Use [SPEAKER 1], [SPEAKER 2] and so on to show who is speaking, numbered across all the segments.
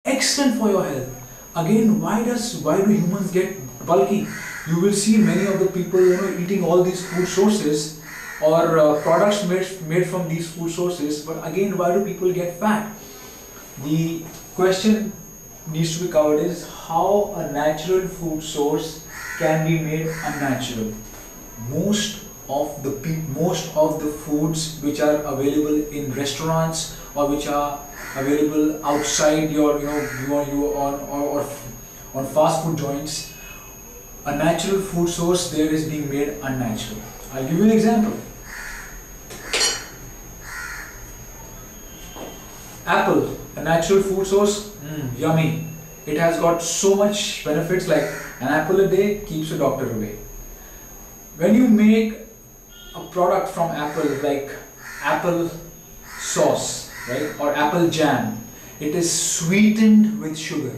[SPEAKER 1] excellent for your health. Again, why do humans get bulky? You will see many of the people, eating all these food sources or products made from these food sources. But again, why do people get fat? The question needs to be covered is how a natural food source can be made unnatural. Most of the foods which are available in restaurants or which are available outside your on fast food joints, a natural food source there is being made unnatural. I'll give you an example. Apple, a natural food source, yummy. It has got so much benefits, like an apple a day keeps a doctor away. When you make a product from apple, like apple sauce, right, or apple jam, it is sweetened with sugar.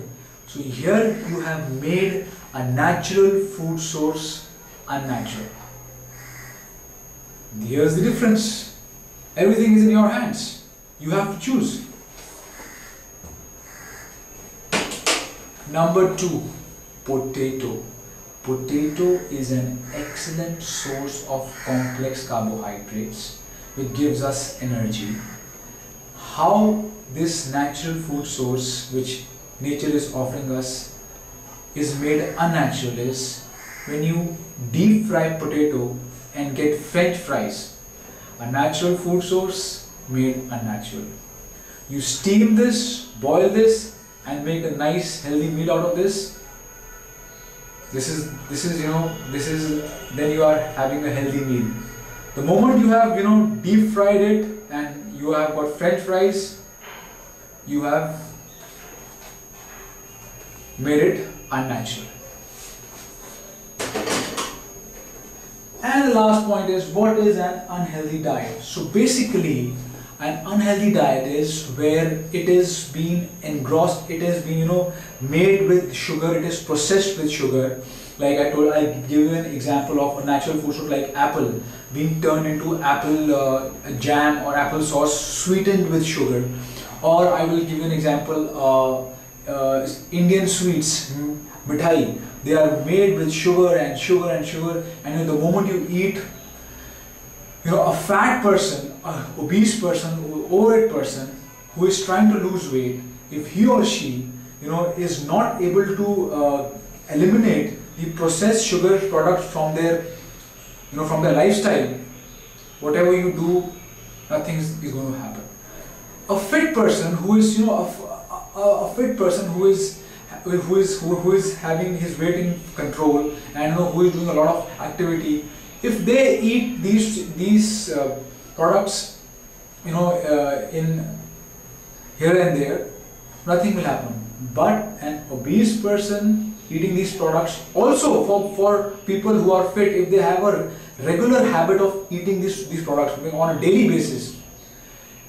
[SPEAKER 1] So here you have made a natural food source unnatural. Here's the difference. Everything is in your hands. You have to choose. Number 2, potato. Potato is an excellent source of complex carbohydrates which gives us energy. How this natural food source which nature is offering us is made unnatural is when you deep fry potato and get French fries. A natural food source made unnatural. You steam this, boil this, and make a nice healthy meal out of this. This is then you are having a healthy meal. The moment you have deep fried it and you have got French fries, you have made it unnatural. And the last point is, what is an unhealthy diet? So basically, an unhealthy diet is where it is being engrossed, it is being made with sugar, it is processed with sugar. Like I told, I give you an example of a natural food source like apple being turned into apple jam or apple sauce sweetened with sugar. Or I will give you an example, Indian sweets, mithai, they are made with sugar and sugar and sugar, and the moment you eat, a fat person, an obese person, overweight person who is trying to lose weight, if he or she, is not able to eliminate the processed sugar products from their, from their lifestyle, whatever you do, nothing is going to happen. A fit person who is, a fit person who is having his weight in control and who is doing a lot of activity, if they eat these products, in here and there, nothing will happen. But an obese person eating these products, also for people who are fit, if they have a regular habit of eating these products on a daily basis,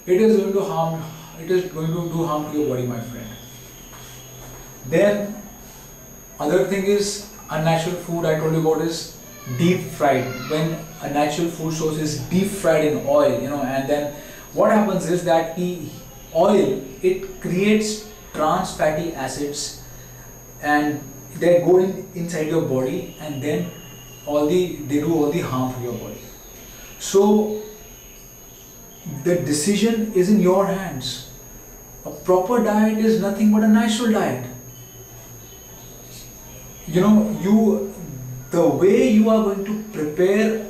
[SPEAKER 1] it is going to do harm to your body, my friend. Then other thing is unnatural food I told you about is deep fried. When a natural food source is deep fried in oil, and then what happens is that the oil, it creates trans fatty acids and they go inside your body, and then they do all the harm to your body. So the decision is in your hands. A proper diet is nothing but a natural diet. The way you are going to prepare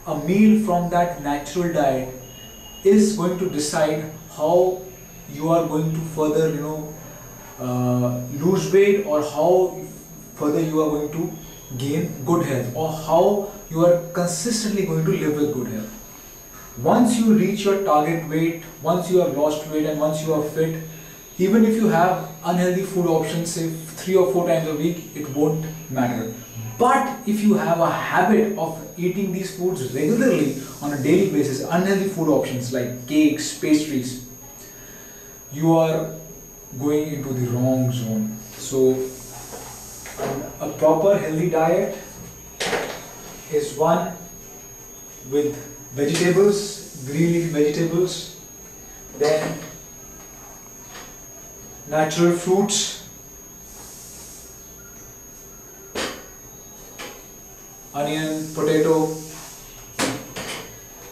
[SPEAKER 1] a meal from that natural diet is going to decide how you are going to further, lose weight, or how further you are going to gain good health, or how you are consistently going to live with good health. Once you reach your target weight, once you have lost weight and once you are fit, even if you have unhealthy food options, say 3 or 4 times a week, it won't matter. But if you have a habit of eating these foods regularly on a daily basis, unhealthy food options like cakes, pastries, you are going into the wrong zone. So a proper healthy diet is one with vegetables, green leafy vegetables, then natural fruits, onion, potato.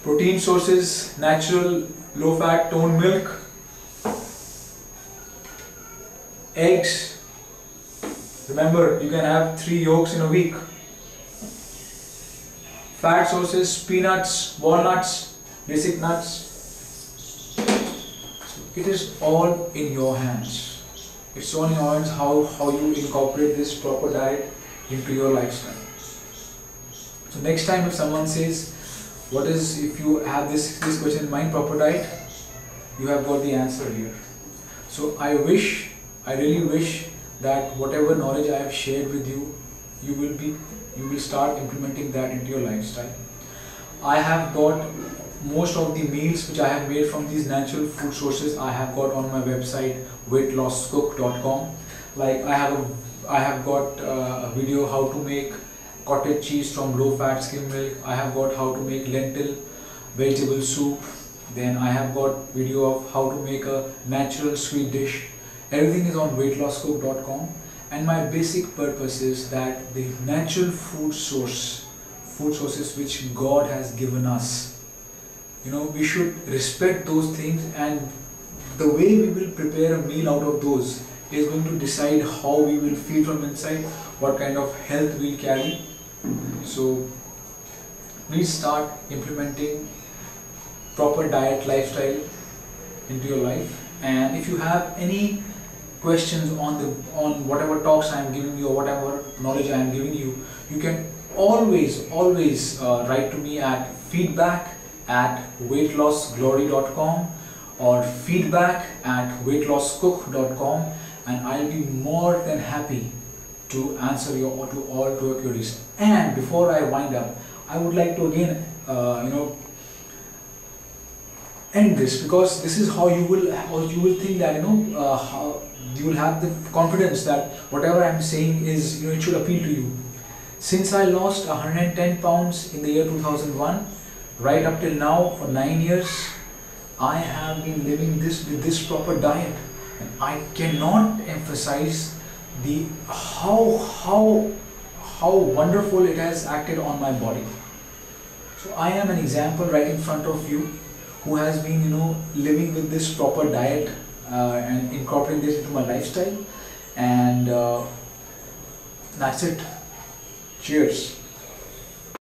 [SPEAKER 1] Protein sources, natural, low fat, toned milk, eggs. Remember, you can have 3 yolks in a week. Fat sources, peanuts, walnuts, basic nuts. So it is all in your hands. It's all in your hands how you incorporate this proper diet into your lifestyle. So next time if someone says, what is, if you have this question in mind, proper diet, you have got the answer here. So I really wish that whatever knowledge I have shared with you, you will start implementing that into your lifestyle. I have got most of the meals which I have made from these natural food sources, I have got on my website weightlosscook.com. Like I have got a video how to make cottage cheese from low fat skim milk. I have got how to make lentil vegetable soup. Then I have got video of how to make a natural sweet dish. Everything is on weightlosscook.com, and my basic purpose is that the natural food sources which God has given us, we should respect those things, and the way we will prepare a meal out of those is going to decide how we will feel from inside, what kind of health we'll carry. So please start implementing proper diet lifestyle into your life. And if you have any questions on whatever talks I am giving you or whatever knowledge I am giving you, you can always write to me at feedback@weightlossglory.com or feedback@weightlosscook.com, and I'll be more than happy to answer all your queries. And before I wind up, I would like to again end this, because this is how you will think that how you will have the confidence that whatever I am saying is it should appeal to you. Since I lost 110 pounds in the year 2001, right up till now for 9 years, I have been living with this proper diet, and I cannot emphasize how wonderful it has acted on my body. So I am an example right in front of you who has been living with this proper diet and incorporating this into my lifestyle, and that's it. Cheers.